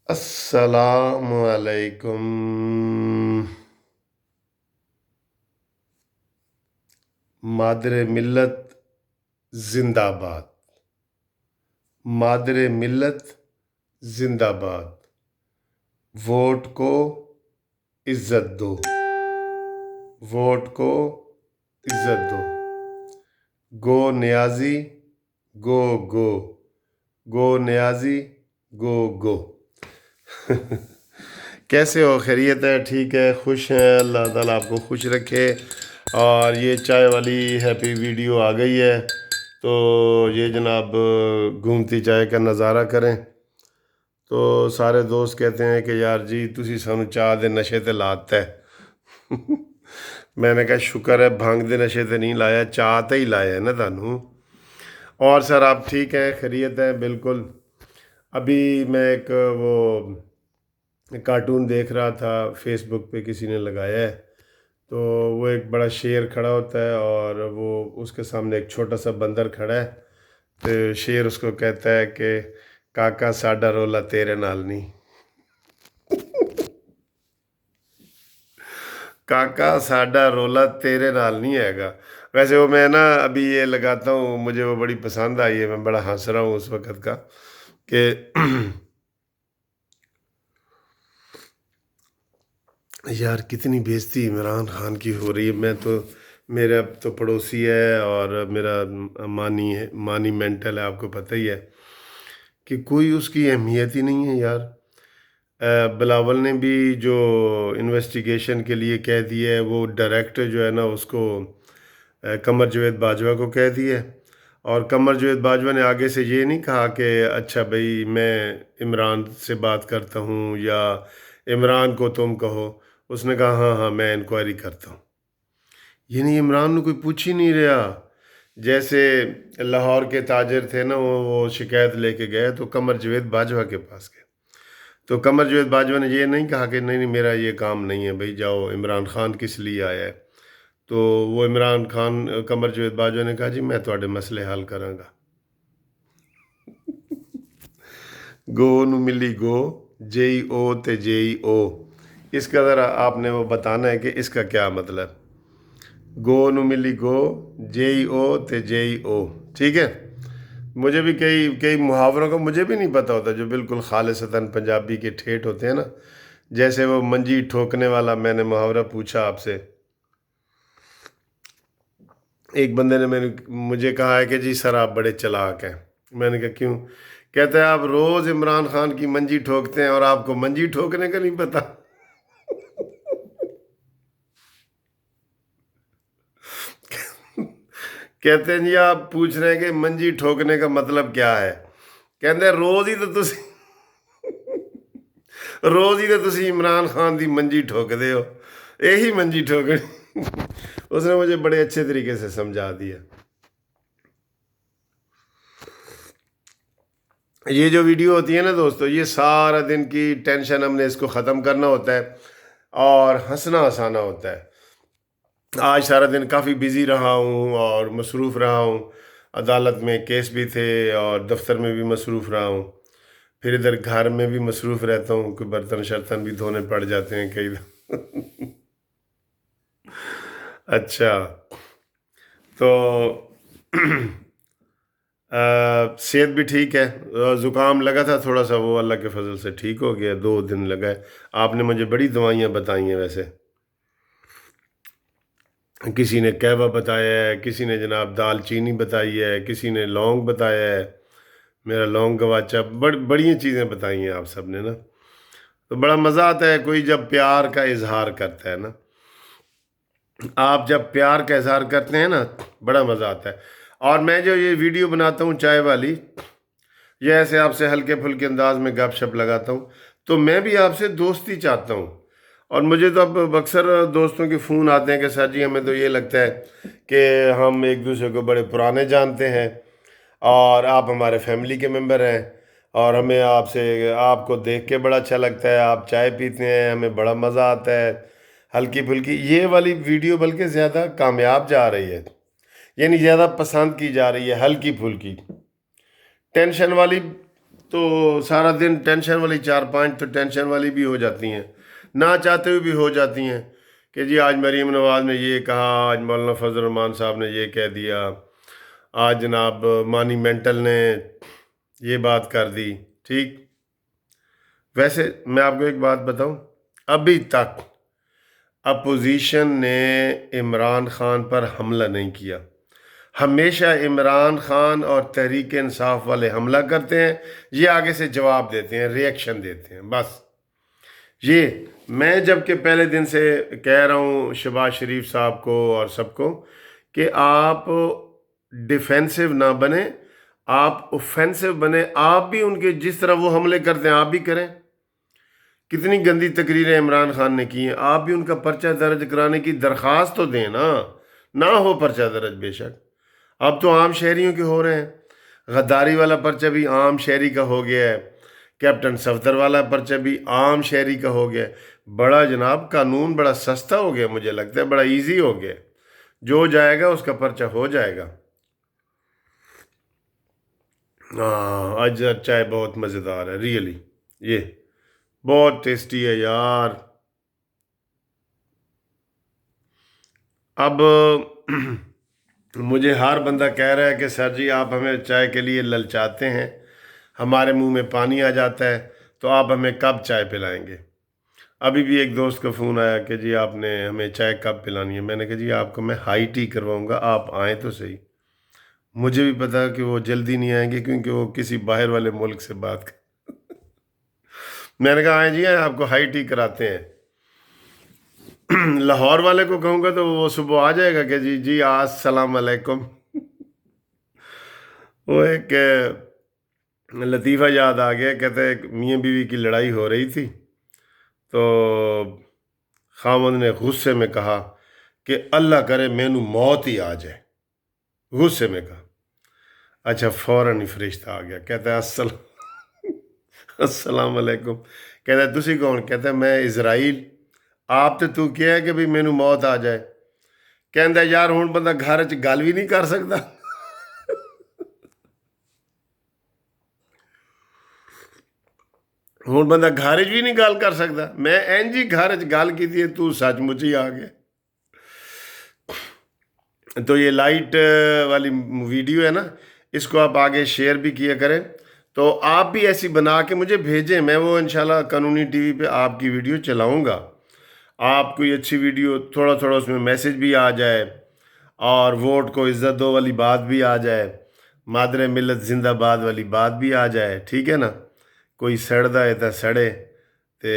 السلام علیکم۔ مادر ملت زندہ باد، مادر ملت زندہ باد۔ ووٹ کو عزت دو، ووٹ کو عزت دو۔ گو نیازی گو گو، گو نیازی گو گو۔ کیسے ہو؟ خیریت ہے؟ ٹھیک ہے؟ خوش ہیں؟ اللہ تعالیٰ آپ کو خوش رکھے۔ اور یہ چائے والی ہیپی ویڈیو آ گئی ہے، تو یہ جناب گھومتی چائے کا نظارہ کریں۔ تو سارے دوست کہتے ہیں کہ یار جی تسی سانو چاہ دے نشے تے لاتا ہے۔ میں نے کہا شکر ہے بھانگ دے نشے تے نہیں لایا، چاہ تے ہی لایا ہے نا تانوں۔ اور سر آپ ٹھیک ہیں؟ خیریت ہے؟ بالکل۔ ابھی میں ایک وہ کارٹون دیکھ رہا تھا، فیس بک پہ کسی نے لگایا ہے، تو وہ ایک بڑا شیر کھڑا ہوتا ہے اور وہ اس کے سامنے ایک چھوٹا سا بندر کھڑا ہے، تو شیر اس کو کہتا ہے کہ کاکا ساڈا رولا تیرے نال نہیں، کاکا ساڈا رولا تیرے نال نہیں ہے گا۔ ویسے وہ میں نا ابھی یہ لگاتا ہوں، مجھے وہ بڑی پسند آئی ہے، میں بڑا ہنس رہا ہوں اس وقت کا کہ یار کتنی بےزتی عمران خان کی ہو رہی ہے۔ میں تو میرا تو پڑوسی ہے اور میرا مانی مینٹل ہے، آپ کو پتہ ہی ہے کہ کوئی اس کی اہمیت ہی نہیں ہے یار۔ بلاول نے بھی جو انویسٹیگیشن کے لیے کہہ دیا ہے، وہ ڈائریکٹ جو ہے نا اس کو قمر جاوید باجوہ کو کہہ دیا ہے، اور قمر جاوید باجوہ نے آگے سے یہ نہیں کہا کہ اچھا بھائی میں عمران سے بات کرتا ہوں یا عمران کو تم کہو۔ اس نے کہا ہاں ہاں میں انکوائری کرتا ہوں۔ یعنی عمران نے کوئی پوچھ ہی نہیں رہا۔ جیسے لاہور کے تاجر تھے نا، وہ شکایت لے کے گئے تو قمر جاوید باجوہ کے پاس گئے، تو قمر جاوید باجوہ نے یہ نہیں کہا کہ نہیں نہیں میرا یہ کام نہیں ہے بھائی، جاؤ عمران خان کس لیے آیا ہے۔ تو وہ عمران خان قمر جاوید باجوہ نے کہا جی میں تواڈے مسئلے حل کراں گا۔ گو نو ملی گو، جے او تے جے او، اس کا ذرا آپ نے وہ بتانا ہے کہ اس کا کیا مطلب۔ گو نو ملی گو، جے او تے جے او، ٹھیک ہے۔ مجھے بھی کئی محاوروں کا مجھے بھی نہیں پتہ ہوتا جو بالکل خالصتاً پنجابی کے ٹھیٹھ ہوتے ہیں نا، جیسے وہ منجی ٹھوکنے والا میں نے محاورہ پوچھا آپ سے۔ ایک بندے نے مجھے کہا ہے کہ جی سر آپ بڑے چلاک ہیں۔ میں نے کہا کیوں؟ کہتا ہے آپ روز عمران خان کی منجی ٹھوکتے ہیں اور آپ کو منجی ٹھوکنے کا نہیں پتہ۔ کہتے ہیں جی آپ پوچھ رہے ہیں کہ منجی ٹھوکنے کا مطلب کیا ہے؟ کہتے ہیں روز ہی تو تسی عمران خان دی منجی ٹھوک دے ہو، یہی منجی ٹھوکنی۔ اس نے مجھے بڑے اچھے طریقے سے سمجھا دیا۔ یہ جو ویڈیو ہوتی ہے نا دوستو، یہ سارا دن کی ٹینشن ہم نے اس کو ختم کرنا ہوتا ہے اور ہنسنا ہنسانا ہوتا ہے۔ آج سارا دن کافی بیزی رہا ہوں اور مصروف رہا ہوں، عدالت میں کیس بھی تھے اور دفتر میں بھی مصروف رہا ہوں، پھر ادھر گھر میں بھی مصروف رہتا ہوں، کوئی برتن شرتن بھی دھونے پڑ جاتے ہیں کئی اچھا تو صحت بھی ٹھیک ہے، زکام لگا تھا تھوڑا سا، وہ اللہ کے فضل سے ٹھیک ہو گیا، 2 دن لگا ہے۔ آپ نے مجھے بڑی دوائیاں بتائی ہیں، ویسے کسی نے قہوہ بتایا ہے، کسی نے جناب دال چینی بتائی ہے، کسی نے لونگ بتایا ہے، میرا لونگ گواچا، بڑی چیزیں بتائی ہیں آپ سب نے نا۔ تو بڑا مزہ آتا ہے کوئی جب پیار کا اظہار کرتا ہے نا، آپ جب پیار کا اظہار کرتے ہیں نا بڑا مزہ آتا ہے۔ اور میں جو یہ ویڈیو بناتا ہوں چائے والی، یہ ایسے آپ سے ہلکے پھلکے انداز میں گپ شپ لگاتا ہوں، تو میں بھی آپ سے دوستی چاہتا ہوں۔ اور مجھے تو اب اکثر دوستوں کے فون آتے ہیں کہ سر جی ہمیں تو یہ لگتا ہے کہ ہم ایک دوسرے کو بڑے پرانے جانتے ہیں اور آپ ہمارے فیملی کے ممبر ہیں، اور ہمیں آپ کو دیکھ کے بڑا اچھا لگتا ہے، آپ چائے پیتے ہیں ہمیں بڑا مزہ آتا ہے۔ ہلکی پھلکی یہ والی ویڈیو بلکہ زیادہ کامیاب جا رہی ہے، یعنی زیادہ پسند کی جا رہی ہے، ہلکی پھلکی۔ ٹینشن والی تو سارا دن ٹینشن والی 4-5 تو ٹینشن والی بھی ہو جاتی ہیں، نہ چاہتے ہوئے بھی ہو جاتی ہیں کہ جی آج مریم نواز نے یہ کہا، آج مولانا فضل الرحمان صاحب نے یہ کہہ دیا، آج جناب مانی مینٹل نے یہ بات کر دی، ٹھیک۔ ویسے میں آپ کو ایک بات بتاؤں، ابھی تک اپوزیشن نے عمران خان پر حملہ نہیں کیا۔ ہمیشہ عمران خان اور تحریک انصاف والے حملہ کرتے ہیں، یہ آگے سے جواب دیتے ہیں، ری ایکشن دیتے ہیں، بس۔ یہ میں جب کہ پہلے دن سے کہہ رہا ہوں شہباز شریف صاحب کو اور سب کو کہ آپ ڈیفینسو نہ بنیں، آپ اوفینسو بنیں، آپ بھی ان کے جس طرح وہ حملے کرتے ہیں آپ بھی کریں۔ کتنی گندی تقریریں عمران خان نے کی ہیں، آپ بھی ان کا پرچہ درج کرانے کی درخواست تو دیں نا، نہ ہو پرچہ درج بے شک، اب تو عام شہریوں کے ہو رہے ہیں۔ غداری والا پرچہ بھی عام شہری کا ہو گیا ہے، کیپٹن صفدر والا پرچہ بھی عام شہری کا ہو گیا ہے۔ بڑا جناب قانون بڑا سستا ہو گیا، مجھے لگتا ہے بڑا ایزی ہو گیا، جو جائے گا اس کا پرچہ ہو جائے گا۔ ہاں آج چائے بہت مزیدار ہے، ریئلی یہ بہت ٹیسٹی ہے یار۔ اب مجھے ہر بندہ کہہ رہا ہے کہ سر جی آپ ہمیں چائے کے لیے للچاتے ہیں، ہمارے منہ میں پانی آ جاتا ہے، تو آپ ہمیں کب چائے پلائیں گے؟ ابھی بھی ایک دوست کا فون آیا کہ جی آپ نے ہمیں چائے کب پلانی ہے؟ میں نے کہا جی آپ کو میں ہائی ٹی کرواؤں گا، آپ آئیں تو صحیح۔ مجھے بھی پتا کہ وہ جلدی نہیں آئیں گے کیونکہ وہ کسی باہر والے ملک سے بات کر میں نے کہا آئیں جی آئیں، آپ کو ہائی ٹی کراتے ہیں۔ لاہور والے کو کہوں گا تو وہ صبح آ جائے گا کہ جی جی السلام علیکم۔ وہ ایک لطیفہ یاد آ گیا، کہتے ہیں میاں بیوی کی لڑائی ہو رہی تھی تو خاوند نے غصے میں کہا کہ اللہ کرے مینو موت ہی آ جائے، غصے میں کہا۔ اچھا فوراً ہی فرشتہ آ گیا، کہتا ہے السلام علیکم۔ کہتا ہے تسی کون؟ کہتا ہے میں اسرائیل۔ آپ تو کیا ہے کہ بھی مینو موت آ جائے؟ کہتا ہے یار ہوں بندہ گھر چ گل بھی نہیں کر سکتا۔ ہوں بندہ گھر چ بھی نہیں گل کر سکتا، میں این جی گھر چ گل کی تھی، تو سچ مچ ہی آ گیا۔ تو یہ لائٹ والی ویڈیو ہے نا، اس کو آپ آگے شیئر بھی کیا کریں، تو آپ بھی ایسی بنا کے مجھے بھیجیں، میں وہ انشاءاللہ قانونی ٹی وی پہ آپ کی ویڈیو چلاؤں گا۔ آپ کوئی اچھی ویڈیو، تھوڑا تھوڑا اس میں میسج بھی آ جائے، اور ووٹ کو عزت دو والی بات بھی آ جائے، مادر ملت زندہ باد والی بات بھی آ جائے، ٹھیک ہے نا؟ کوئی سڑدا ہے تو سڑے تے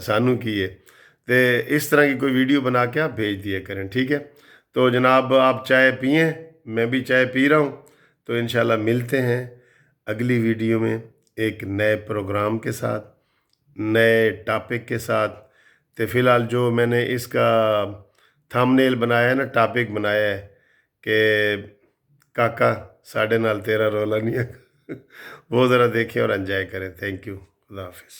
سانو کیے، تے اس طرح کی کوئی ویڈیو بنا کے آپ بھیج دیا کریں، ٹھیک ہے؟ تو جناب آپ چائے پئیں، میں بھی چائے پی رہا ہوں، تو انشاءاللہ ملتے ہیں اگلی ویڈیو میں ایک نئے پروگرام کے ساتھ، نئے ٹاپک کے ساتھ۔ تو فی الحال جو میں نے اس کا تھم نیل بنایا ہے نا، ٹاپک بنایا ہے کہ کاکا ساڑھے نال تیرا رولا نہیں ہے، وہ ذرا دیکھیں اور انجوائے کریں۔ تھینک یو، خدا حافظ۔